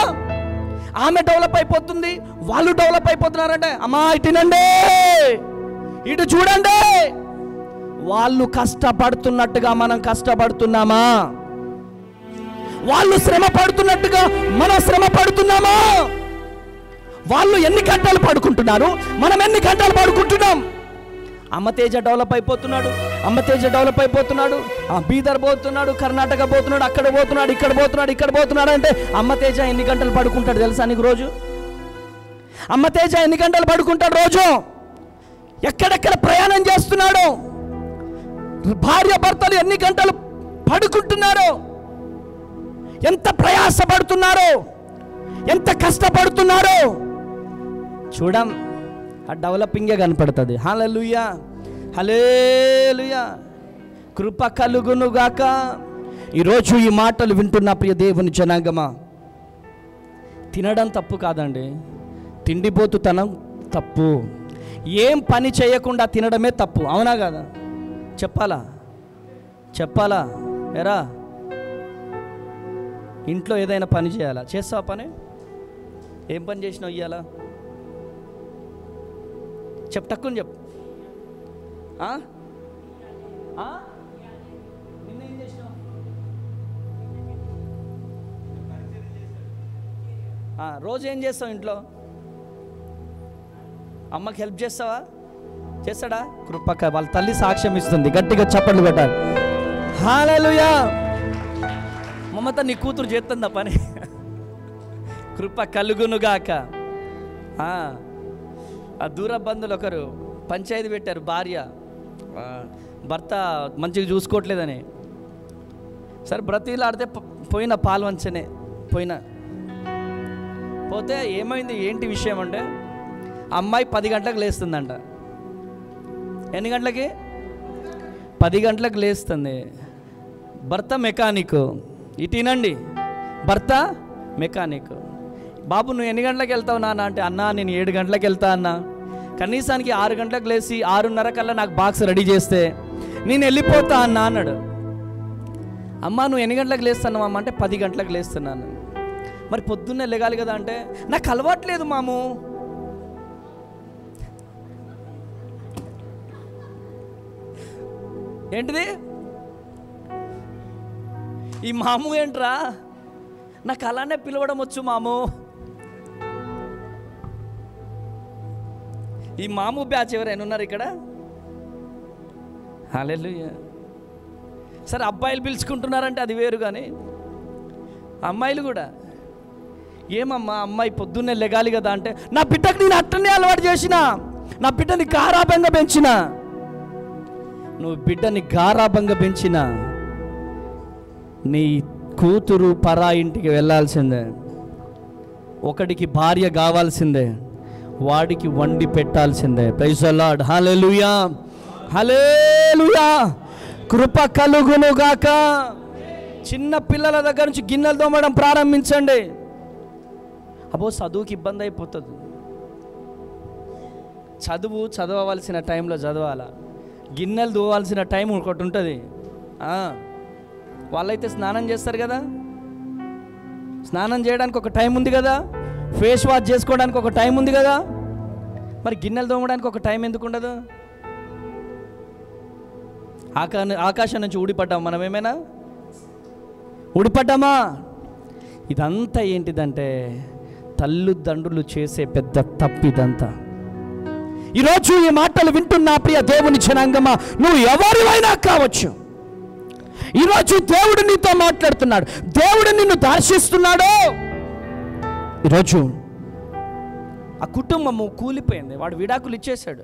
ఆమె డెవలప్ అయిపోతుంది, వాళ్ళు డెవలప్ అయిపోతున్నారంటే అమ్మా ఇటునండి, ఇటు చూడండి. వాళ్ళు కష్టపడుతున్నట్టుగా మనం కష్టపడుతున్నామా? వాళ్ళు శ్రమ పడుతున్నట్టుగా మనం శ్రమ పడుతున్నామా? వాళ్ళు ఎన్ని గంటలు పడుకుంటున్నారు, మనం ఎన్ని గంటలు పడుకుంటున్నాం? అమ్మతేజ డెవలప్ అయిపోతున్నాడు, అమ్మతేజ డెవలప్ అయిపోతున్నాడు, బీదర్ పోతున్నాడు, కర్ణాటక పోతున్నాడు, అక్కడ పోతున్నాడు, ఇక్కడ పోతున్నాడు, ఇక్కడ పోతున్నాడు అంటే అమ్మతేజ ఎన్ని గంటలు పడుకుంటాడు తెలుసా నీకు రోజు? అమ్మతేజ ఎన్ని గంటలు పడుకుంటాడు రోజు? ఎక్కడెక్కడ ప్రయాణం చేస్తున్నాడు? భార్య భర్తలు ఎన్ని గంటలు పడుకుంటున్నారు? ఎంత ప్రయాసపడుతున్నారు? ఎంత కష్టపడుతున్నారు? చూడం, ఆ డెవలపింగే కనపడుతుంది. హల్లెలూయా, హల్లెలూయా. కృప కలుగునుగాక. ఈరోజు ఈ మాటలు వింటున్న ప్రియ దేవుని జనాంగమా, తినడం తప్పు కాదండి, తిండిపోతుతనం తప్పు. ఏం పని చేయకుండా తినడమే తప్పు, అవునా కదా? చెప్పాలా ఎరా? ఇంట్లో ఏదైనా పని చేయాలా? చేస్తావా పని? ఏం పని చేసినావు ఇయ్యాలా? తక్కువ చెప్పు. నిన్నేం చేసినావు? రోజు ఏం చేస్తావు ఇంట్లో? అమ్మకి హెల్ప్ చేస్తావా? చేస్తాడా? కృపక వాళ్ళ తల్లి సాక్ష్యం ఇస్తుంది, గట్టిగా చప్పట్లు కొట్టాలి. హల్లెలూయా. మమత నీ కూతురు చేస్తుందా పని? కృప కలుగునుగాక. ఆ దూర బంధువులు ఒకరు పంచాయతీ పెట్టారు, భార్య భర్త మంచిగా చూసుకోవట్లేదని. సరే బ్రతిలాడితే పోయిన పాలు వంచనే పోతే ఏమైంది, ఏంటి విషయం అంటే, అమ్మాయి 10 గంటలకు లేస్తుందంట. ఎన్ని గంటలకి? 10 గంటలకు లేస్తుంది. భర్త మెకానిక్. ఇటీనండి, భర్త మెకానిక్. బాబు నువ్వు ఎన్ని గంటలకు వెళ్తావు నాన్న అంటే, అన్నా నేను 7 గంటలకు వెళ్తా అన్నా. కనీసానికి 6 గంటలకు లేచి 6:30 కల్లా నాకు బాక్స్ రెడీ చేస్తే నేను వెళ్ళిపోతా అన్నా అన్నాడు. అమ్మ నువ్వు ఎన్ని గంటలకు లేస్తున్నావు అమ్మ అంటే 10 గంటలకు లేస్తున్నాను. మరి పొద్దున్నే లెగాలి కదా అంటే, నాకు అలవాట్లేదు మాము. ఏంటిది ఈ మాము? ఏంట్రా, నాకు అలానే పిలవడం వచ్చు మాము. ఈ మాము బ్యాచ్ ఎవరైనా ఉన్నారు ఇక్కడ? హల్లెలూయా. సరే అబ్బాయిలు పిలుచుకుంటున్నారంటే అది వేరు, కానీ అమ్మాయిలు కూడా ఏమమ్మా అమ్మాయి పొద్దున్నే లెగాలి కదా అంటే, నా బిడ్డకు నేను అట్టనే అలవాటు చేసిన, నా బిడ్డని గారాబంగా పెంచిన. నువ్వు బిడ్డని గారాబంగా పెంచిన నీ కూతురు పరా ఇంటికి వెళ్ళాల్సిందే, ఒకడికి భార్య కావాల్సిందే, వాడికి వండి పెట్టాల్సిందే. Praise the Lord. Hallelujah, hallelujah. కృప కలుగునుగాక. చిన్న పిల్లల దగ్గర నుంచి గిన్నెలు తోమడం ప్రారంభించండి. అబ్బో చదువుకి ఇబ్బంది అయిపోతుంది. చదవవలసిన టైంలో చదవాలా, గిన్నెలు తోవాల్సిన టైం ఒకటి ఉంటుంది. వాళ్ళైతే స్నానం చేస్తారు కదా, స్నానం చేయడానికి ఒక టైం ఉంది కదా, ఫేస్ వాష్ చేసుకోవడానికి ఒక టైం ఉంది కదా, మరి గిన్నెలు తోమడానికి ఒక టైం ఎందుకు ఉండదు? ఆకాశం నుంచి ఊడిపడ్డాం మనం? ఏమైనా ఊడిపడ్డామా? ఇదంతా ఏంటిదంటే తల్లిదండ్రులు చేసే పెద్ద తప్పిదంతా. ఈరోజు ఈ మాటలు వింటున్నా ప్రియ దేవుని జనాంగమా, నువ్వు ఎవరివైనా కావచ్చు, ఈరోజు దేవుడు నీతో మాట్లాడుతున్నాడు, దేవుడు నిన్ను దర్శిస్తున్నాడు. ఈరోజు ఆ కుటుంబము కూలిపోయింది, వాడు విడాకులు ఇచ్చేశాడు,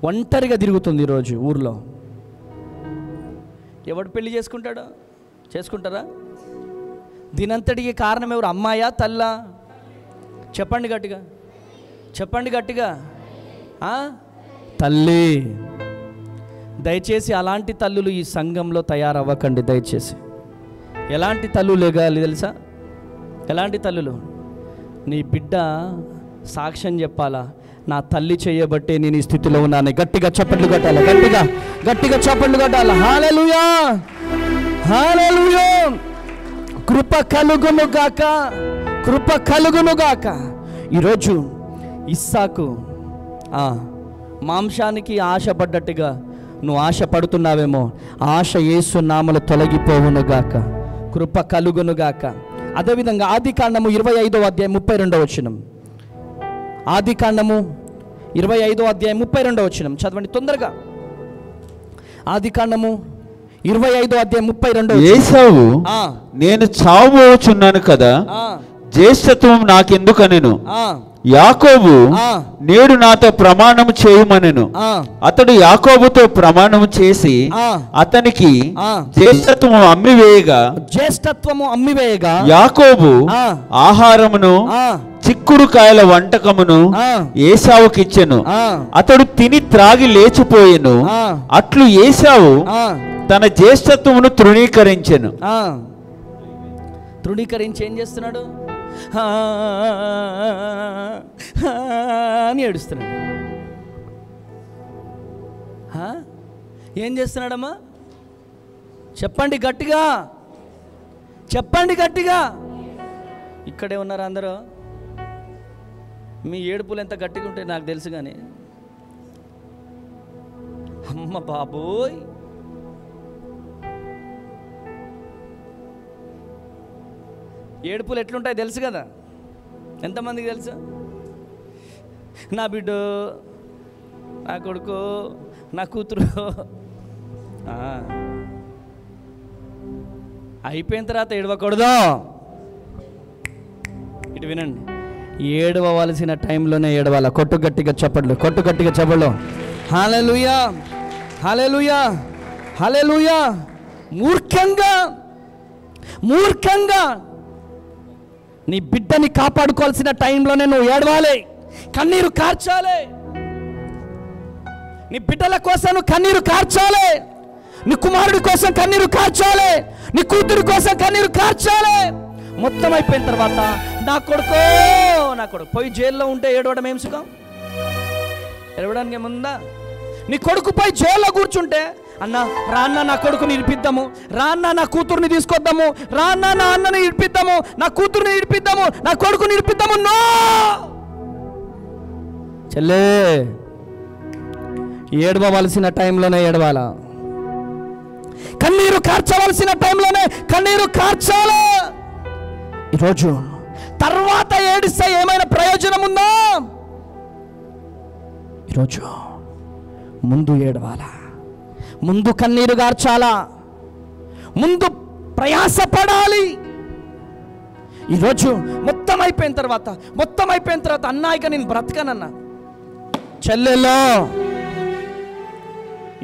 ఒంటరిగా తిరుగుతుంది ఈరోజు ఊర్లో. ఎవడు పెళ్లి చేసుకుంటారా? దీనంతటికి కారణం ఎవరు? అమ్మాయా తల్లా? చెప్పండి గట్టిగా. తల్లి. దయచేసి అలాంటి తల్లులు ఈ సంఘంలో తయారవ్వకండి దయచేసి. ఎలాంటి తల్లులు లేగాలి తెలుసా? ఎలాంటి తల్లులు? నీ బిడ్డ సాక్ష్యం చెప్పాలా, నా తల్లి చేయబట్టే నేను ఈ స్థితిలో ఉన్నాను. గట్టిగా చప్పట్లు కొట్టాలి, గట్టిగా చప్పట్లు కొట్టాలి. హల్లెలూయా, హల్లెలూయా. కృప కలుగునుగాక. ఈరోజు ఇస్సాకు మాంసానికి ఆశపడ్డట్టుగా నువ్వు ఆశపడుతున్నావేమో, ఆశ యేసు నామములో తొలగిపోవునుగాక. కృప కలుగునుగాక. అదేవిధంగా ఆదికాండము 25వ అధ్యాయం 32వ వచనం. ఆదికాండము 25వ అధ్యాయం 32వ వచనం చదవండి తొందరగా. ఆదికాండము 25వ అధ్యాయం 32వ. ఏశావు నేను చావబోచున్నాను కదా, జ్యేష్ఠత్వం నాకెందుకనెను. యాకోబు నేడు నాతో ప్రమాణం చేయమనెను. అతడు యాకోబుతో ప్రమాణం చేసి అతనికి జ్యేష్ఠత్వము అమ్మివేయగా యాకోబు ఆహారమును చిక్కుడుకాయల వంటకమును ఏశావుకిచ్చెను. అతడు తిని త్రాగి లేచిపోయెను. అట్లు ఏశావు తన జ్యేష్ఠత్వమును తృణీకరించెను. తృణీకరించి ఏం చేస్తున్నాడు అని ఏడుస్తున్నాడు. ఏం చేస్తున్నాడమ్మా? చెప్పండి గట్టిగా, చెప్పండి గట్టిగా. ఇక్కడే ఉన్నారు అందరూ. మీ ఏడుపులు ఎంత గట్టిగా ఉంటాయి నాకు తెలుసు, కానీ అమ్మ బాబోయ్, ఏడుపులు ఎట్లుంటాయి తెలుసు కదా. ఎంతమందికి తెలుసు? నా బిడ్డ, నా కొడుకు, నా కూతురు అయిపోయిన తర్వాత ఏడవకూడదు. ఇటు వినండి, ఏడవలసిన టైంలోనే ఏడవాల. కొట్టు గట్టిగా చెప్పట్లు, కొట్టు గట్టిగా చెప్పట్లు. హల్లెలూయా, హల్లెలూయా, హల్లెలూయా. మూర్ఖంగా నీ బిడ్డని కాపాడుకోవాల్సిన టైంలోనే నువ్వు ఏడవాలి, కన్నీరు కార్చాలి. నీ బిడ్డల కోసం నువ్వు కన్నీరు కార్చాలి. నీ కుమారుడి కోసం కన్నీరు కార్చాలి. నీ కూతురు కోసం కన్నీరు కార్చాలి. మొత్తం అయిపోయిన తర్వాత నా కొడుకు పోయి జైల్లో ఉంటే ఏడవడం ఏం సుఖం? ఏడవడానికి ఏముందా? నీ కొడుకు పోయి జైల్లో కూర్చుంటే, అన్న రాన్న నా కొడుకుని ఇడిపిద్దాము, రాన్న నా కూతుర్ని తీసుకొద్దాము, రాన్న నా అన్నని ఇడిపిద్దాము, నా కూతుర్ని ఇడిపిద్దాము, నా కొడుకుని ఇడిపిద్దాము. నో చెల్లే, ఏడవలసిన టైంలోనే ఏడవాల. కన్నీరు కార్చవలసిన టైంలోనే కన్నీరు కార్చాలి. ఈరోజు తర్వాత ఏడిస్తే ఏమైనా ప్రయోజనం ఉందా? ఈరోజు ముందు ఏడవాలా, ముందు కన్నీరు గార్చాలా, ముందు ప్రయాసపడాలి. ఈరోజు మొత్తం అయిపోయిన తర్వాత అన్నాయిక నేను బ్రతకనన్నా. చెల్లెలో,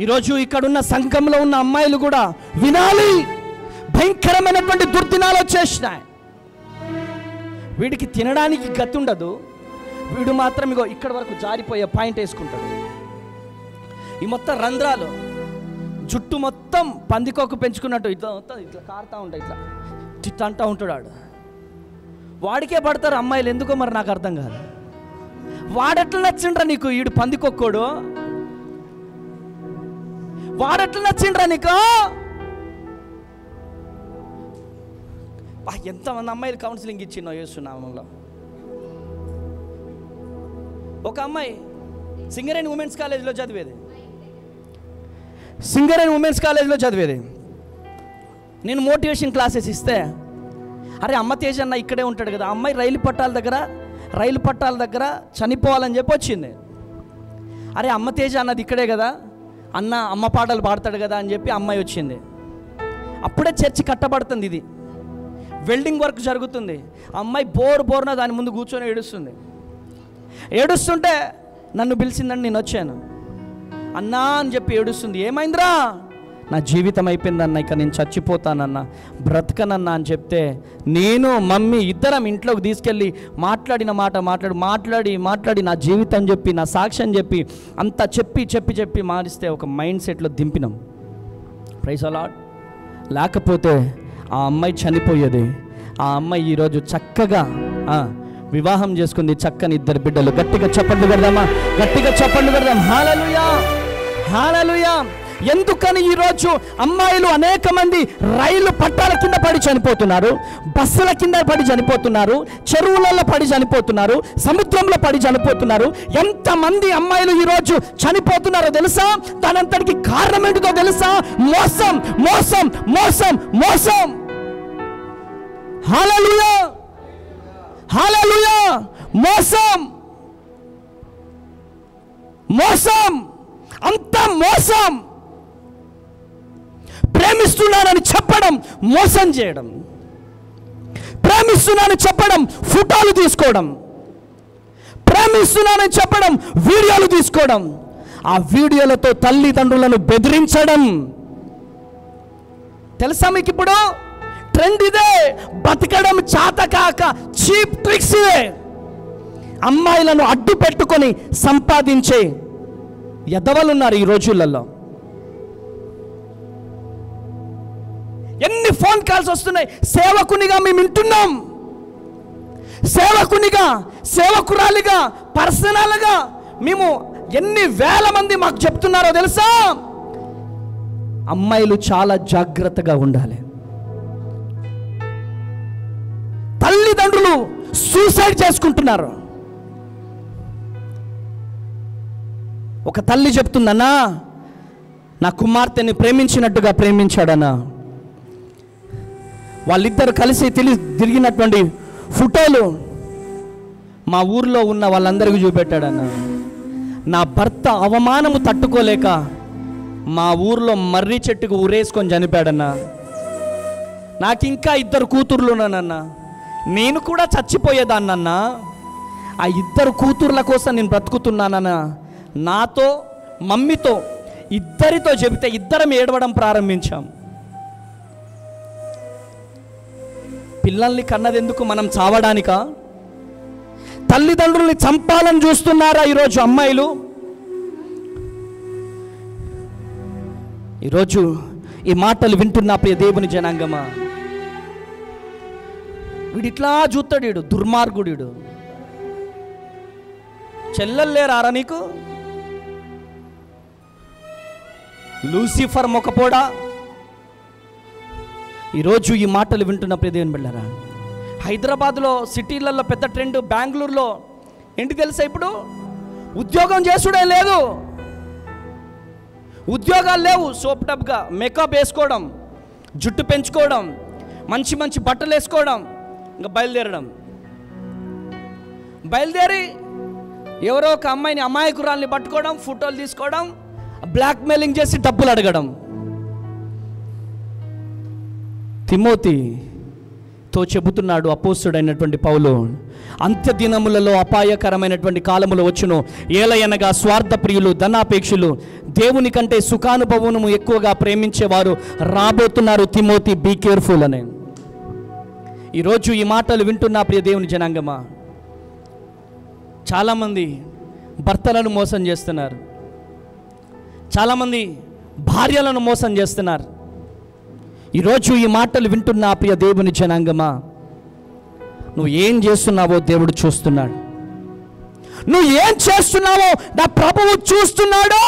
ఈరోజు ఇక్కడున్న సంఘంలో ఉన్న అమ్మాయిలు కూడా వినాలి. భయంకరమైనటువంటి దుర్దినాలు వచ్చేసినాయి. వీడికి తినడానికి గతి ఉండదు, వీడు మాత్రం ఇగో ఇక్కడ వరకు జారిపోయే పాయింట్ వేసుకుంటాడు. ఈ మొత్తం రంధ్రాలు, జుట్టు మొత్తం పందికొక్కు పెంచుకున్నట్టు ఇట్లా కారుతూ ఉంటాయి, ఇట్లా అంటూ ఉంటాడు. వాడికే పడతారు అమ్మాయిలు, ఎందుకో మరి నాకు అర్థం కాదు. వాడెట్లా నచ్చిండ్రా నీకు ఈడు పందికొక్కోడు? వాడెట్లా నచ్చిండ్రా నీకు? ఎంతమంది అమ్మాయిలు కౌన్సిలింగ్ ఇచ్చినో యేసునామంలో. ఒక అమ్మాయి సింగరేణి ఉమెన్స్ కాలేజ్లో చదివేది. నేను మోటివేషన్ క్లాసెస్ ఇస్తే, అరే అమ్మ తేజ అన్న ఇక్కడే ఉంటాడు కదా, అమ్మాయి రైలు పట్టాల దగ్గర చనిపోవాలని చెప్పి వచ్చింది. అరే అమ్మ తేజ అన్నది ఇక్కడే కదా, అమ్మ పాటలు పాడతాడు కదా అని చెప్పి అమ్మాయి వచ్చింది. అప్పుడే చర్చి కట్టబడుతుంది, ఇది వెల్డింగ్ వర్క్ జరుగుతుంది. అమ్మాయి బోర్న దాని ముందు కూర్చొని ఏడుస్తుంటే నన్ను పిలిచిందని నేను వచ్చాను. అన్నా అని చెప్పి ఏడుస్తుంది. ఏమైందిరా? నా జీవితం అయిపోయిందన్న, ఇక నేను చచ్చిపోతానన్నా, బ్రతకనన్నా అని చెప్తే, నేను మమ్మీ ఇద్దరం ఇంట్లోకి తీసుకెళ్ళి మాట్లాడిన మాట మాట్లాడి నా జీవితం చెప్పి, నా సాక్ష్యం చెప్పి, అంతా చెప్పి మారిస్తే ఒక మైండ్ సెట్లో దింపినాం. Praise the lord. లేకపోతే ఆ అమ్మాయి చనిపోయేది. ఆ అమ్మాయి ఈరోజు చక్కగా వివాహం చేసుకుంది, చక్కని 2 బిడ్డలు. గట్టిగా చప్పట్లు కొడదామా? హల్లెలూయా, హల్లెలూయా. ఎందుకని ఈరోజు అమ్మాయిలు అనేక మంది రైలు పట్టాల కింద పడి చనిపోతున్నారు, బస్సుల కింద పడి చనిపోతున్నారు, చెరువులలో పడి చనిపోతున్నారు, సముద్రంలో పడి చనిపోతున్నారు. ఎంతమంది అమ్మాయిలు ఈరోజు చనిపోతున్నారో తెలుసా? దానంతటికి కారణం ఏంటిదో తెలుసా? మోసం. హల్లెలూయా, హల్లెలూయా. మోసం. మోసం, అంత మోసం. ప్రేమిస్తున్నానని చెప్పడం, మోసం చేయడం. ప్రేమిస్తున్నానని చెప్పడం, ఫోటోలు తీసుకోవడం. ప్రేమిస్తున్నానని చెప్పడం, వీడియోలు తీసుకోవడం. ఆ వీడియోలతో తల్లిదండ్రులను బెదిరించడం. తెలుసా మీకు ఇప్పుడు ట్రెండ్ ఇదే. బతకడం చాతకాక చీప్ ట్రిక్స్ ఇవే. అమ్మాయిలను అడ్డు పెట్టుకొని సంపాదించే ఎదవలున్నారు ఈ రోజులలో. ఎన్ని ఫోన్ కాల్స్ వస్తున్నాయి. సేవకునిగా మేము వింటున్నాం. సేవకునిగా, సేవకురాలిగా, పర్సనల్గా మేము ఎన్ని వేల మంది మాకు చెప్తున్నారో తెలుసా? అమ్మాయిలు చాలా జాగ్రత్తగా ఉండాలి. తల్లిదండ్రులు సూసైడ్ చేసుకుంటున్నారు. ఒక తల్లి చెప్తుందన్నా, నా కుమార్తెని ప్రేమించినట్టుగా ప్రేమించాడన్నా. వాళ్ళిద్దరు కలిసి తిరిగినటువంటి ఫోటోలు మా ఊర్లో ఉన్న వాళ్ళందరికీ చూపెట్టాడన్నా. నా భర్త అవమానము తట్టుకోలేక మా ఊర్లో మర్రి చెట్టుకు ఊరేసుకొని చనిపోయాడన్నా. నాకు ఇంకా 2 కూతుర్లున్నానన్నా. నేను కూడా చచ్చిపోయేదాన్నన్నా. ఆ 2 కూతుర్ల కోసం నేను బ్రతుకుతున్నానన్నా. నాతో మమ్మీతో ఇద్దరితో చెబితే ఇద్దరం ఏడవడం ప్రారంభించాం. పిల్లల్ని కన్నదెందుకు? మనం చావడానికా? తల్లిదండ్రుల్ని చంపాలని చూస్తున్నారా ఈరోజు అమ్మాయిలు? ఈరోజు ఈ మాటలు వింటున్న ప్రియ దేవుని జనాంగమా, వీడిట్లా చూస్తాడు. వీడు దుర్మార్గుడు. చెల్లెల్లేరారా నీకు? లూసిఫర్ మొకపోడా. ఈరోజు ఈ మాటలు వింటున్న ప్రియ దేవుని బిడ్డలారా, హైదరాబాద్లో సిటీలలో పెద్ద ట్రెండ్. బెంగళూరులో ఏంటి తెలుసా? ఇప్పుడు ఉద్యోగం చేసుడే లేదు, ఉద్యోగాలు లేవు. సోప్ టబ్గా మేకప్ వేసుకోవడం, జుట్టు పెంచుకోవడం, మంచి మంచి బట్టలు వేసుకోవడం, ఇంకా బయలుదేరి ఎవరో ఒక అమ్మాయిని, అమాయకురాల్ని పట్టుకోవడం, ఫోటోలు తీసుకోవడం, బ్లాక్మెయిలింగ్ చేసి డబ్బులు అడగడం. తిమోతితో చెబుతున్నాడు అపోస్తుడైనటువంటి పౌలు, అంత్య దినములలో అపాయకరమైనటువంటి కాలములు వచ్చును. ఏలయనగా స్వార్థ ప్రియులు, ధనాపేక్షులు, దేవుని కంటే సుఖానుభవము ఎక్కువగా ప్రేమించేవారు రాబోతున్నారు. తిమోతి, బీ కేర్ఫుల్ అని. ఈరోజు ఈ మాటలు వింటున్న ప్రియ దేవుని జనాంగమా, చాలామంది భర్తలను మోసం చేస్తున్నారు. చాలామంది భార్యలను మోసం చేస్తున్నారు. ఈరోజు ఈ మాటలు వింటున్న ప్రియ దేవుని జనాంగమా, నువ్వు ఏం చేస్తున్నావో దేవుడు చూస్తున్నాడు. నువ్వు ఏం చేస్తున్నావో నా ప్రభువు చూస్తున్నాడు.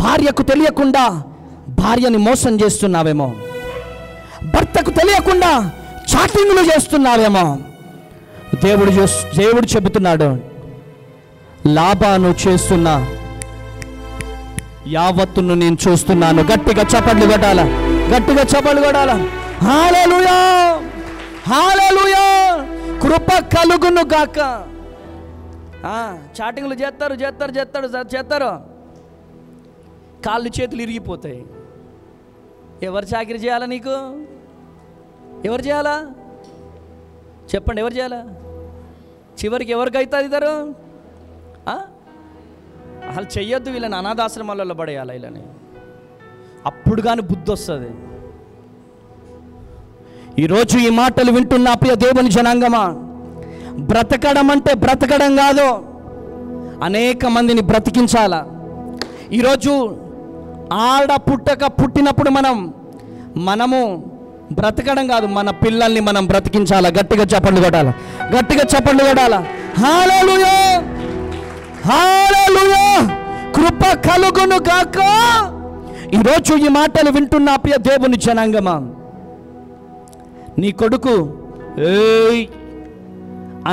భార్యకు తెలియకుండా భార్యని మోసం చేస్తున్నావేమో, భర్తకు తెలియకుండా చాటింగ్లు చేస్తున్నావేమో. దేవుడు చెబుతున్నాడు, లాభాను చేస్తున్నా యావత్తును నేను చూస్తున్నాను. గట్టిగా చప్పట్లు కొట్టాల, గట్టిగా చప్పట్లు కొట్టాల. హల్లెలూయా, హల్లెలూయా. కృప కలుగును గాక. చాటింగ్లు చేస్తారు, కాళ్ళు చేతులు ఇరిగిపోతాయి. ఎవరు చాకరీ చేయాలా నీకు? ఎవరు చేయాలా చెప్పండి? ఎవరు చేయాలా? చివరికి ఎవరికి అవుతుంది ఇద్దరు? అసలు చెయ్యొద్దు. వీళ్ళని అనాథాశ్రమాలలో పడేయాలి. వీళ్ళని అప్పుడు కానీ బుద్ధి వస్తుంది. ఈరోజు ఈ మాటలు వింటున్న ప్రియ దేవుని జనాంగమా, బ్రతకడం అంటే బ్రతకడం కాదు, అనేక మందిని బ్రతికించాలా. ఈరోజు ఆడ పుట్టినప్పుడు మనము బ్రతకడం కాదు, మన పిల్లల్ని మనం బ్రతికించాలా. గట్టిగా చప్పట్లు కొట్టాలా, గట్టిగా చప్పట్లు కొట్టాలా. హల్లెలూయా, హల్లెలూయా. కృప కలుగును గాక. ఈరోజు ఈ మాటలు వింటున్న ప్రియ దేవుని జనాంగమా, నీ కొడుకు ఏయ్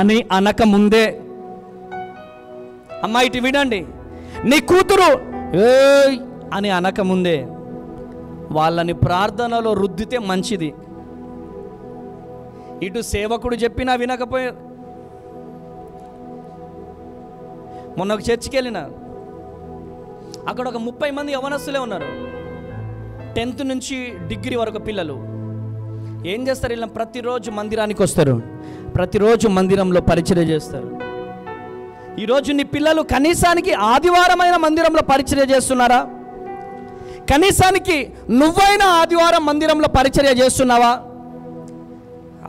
అని అనక ముందే, అమ్మా ఇటు వినండి, నీ కూతురు ఏయ్ అని అనక ముందే వాళ్ళని ప్రార్థనలో రుద్దితే మంచిది. ఇటు సేవకుడు చెప్పినా వినకపోయే, మొన్న ఒక చర్చికి వెళ్ళిన, అక్కడ ఒక 30 మంది యవనస్తులే ఉన్నారు. 10th నుంచి డిగ్రీ వరకు పిల్లలు. ఏం చేస్తారు? వీళ్ళని ప్రతిరోజు మందిరానికి వస్తారు, ప్రతిరోజు మందిరంలో పరిచర్య చేస్తారు. ఈరోజు నీ పిల్లలు కనీసానికి ఆదివారమైన మందిరంలో పరిచర్య చేస్తున్నారా? కనీసానికి నువ్వైనా ఆదివారం మందిరంలో పరిచర్య చేస్తున్నావా?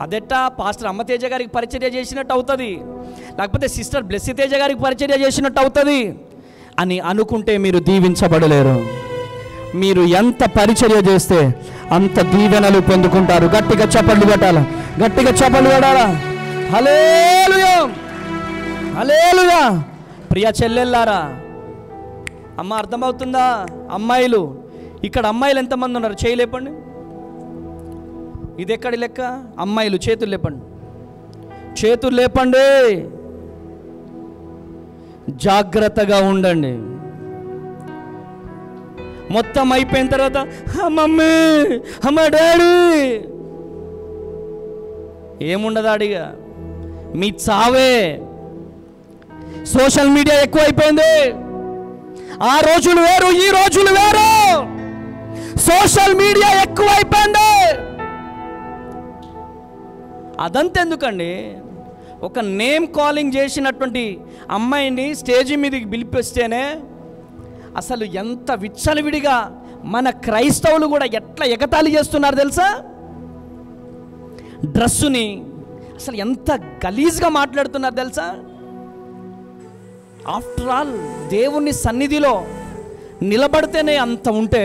అదెట్టా పాస్టర్ అమ్మతేజ గారికి పరిచర్య చేసినట్టు అవుతుంది, లేకపోతే సిస్టర్ బ్లెస్సీ తేజ గారికి పరిచర్య చేసినట్టు అవుతుంది అని అనుకుంటే మీరు దీవించబడలేరు. మీరు ఎంత పరిచర్య చేస్తే అంత దీవెనలు పొందుకుంటారు. గట్టిగా చప్పట్లు కొట్టాలా, గట్టిగా చప్పట్లు కొట్టాలా. హల్లెలూయా, హల్లెలూయా. ప్రియ చెల్లెల్లారా, అమ్మ అర్థమవుతుందా? అమ్మాయిలు, ఇక్కడ అమ్మాయిలు ఎంతమంది ఉన్నారు? చేయి లేపండి. ఇది ఎక్కడి లెక్క? అమ్మాయిలు చేతులు లేపండి, చేతులు లేపండి. జాగ్రత్తగా ఉండండి. మొత్తం అయిపోయిన తర్వాత మమ్మీ, అమ్మ, డాడీ ఏముండదు అడిగా, మీ చావే. సోషల్ మీడియా ఎక్కువైపోయింది. ఆ రోజులు వేరు, ఈ రోజులు వేరు. సోషల్ మీడియా ఎక్కువైపోయింది. అదంతెందుకండి, ఒక నేమ్ కాలింగ్ చేసినటువంటి అమ్మాయిని స్టేజి మీదకి పిలిపిస్తేనే అసలు ఎంత విచ్చలవిడిగా మన క్రైస్తవులు కూడా ఎట్లా ఎగతాళి చేస్తున్నారు తెలుసా? డ్రెస్సుని అసలు ఎంత గలీజ్గా మాట్లాడుతున్నారు తెలుసా? ఆఫ్టర్ ఆల్ దేవుని సన్నిధిలో నిలబడితేనే అంత ఉంటే,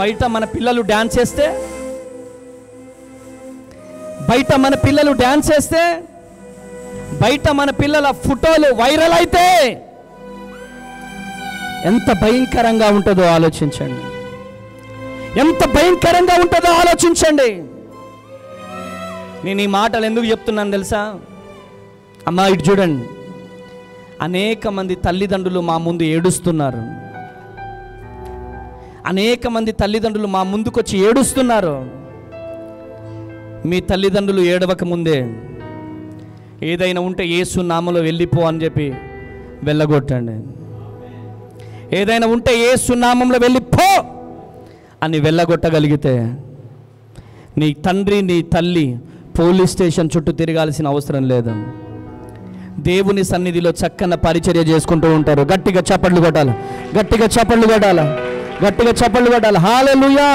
బయట మన పిల్లలు డ్యాన్స్ చేస్తే, బయట మన పిల్లలు డ్యాన్స్ చేస్తే, బయట మన పిల్లల ఫోటోలు వైరల్ అయితే ఎంత భయంకరంగా ఉంటుందో ఆలోచించండి. ఎంత భయంకరంగా ఉంటుందో ఆలోచించండి. నేను ఈ మాటలు ఎందుకు చెప్తున్నాను తెలుసా? అమ్మా ఇటు చూడండి, అనేక మంది తల్లిదండ్రులు మా ముందు ఏడుస్తున్నారు. అనేక మంది తల్లిదండ్రులు మా ముందుకొచ్చి ఏడుస్తున్నారు. మీ తల్లిదండ్రులు ఏడవక ముందే ఏదైనా ఉంటే యేసు నామములో వెళ్ళిపో అని చెప్పి వెళ్ళగొట్టండి. ఏదైనా ఉంటే యేసు నామములో వెళ్ళిపో అని వెళ్ళగొట్టగలిగితే నీ తండ్రి నీ తల్లి పోలీస్ స్టేషన్ చుట్టూ తిరగాల్సిన అవసరం లేదు. దేవుని సన్నిధిలో చక్కన పరిచర్య చేసుకుంటూ ఉంటారు. గట్టిగా చప్పట్లు కొట్టాలి, గట్టిగా చప్పట్లు కొట్టాలి, గట్టిగా చప్పట్లు కొట్టాలి. హల్లెలూయా.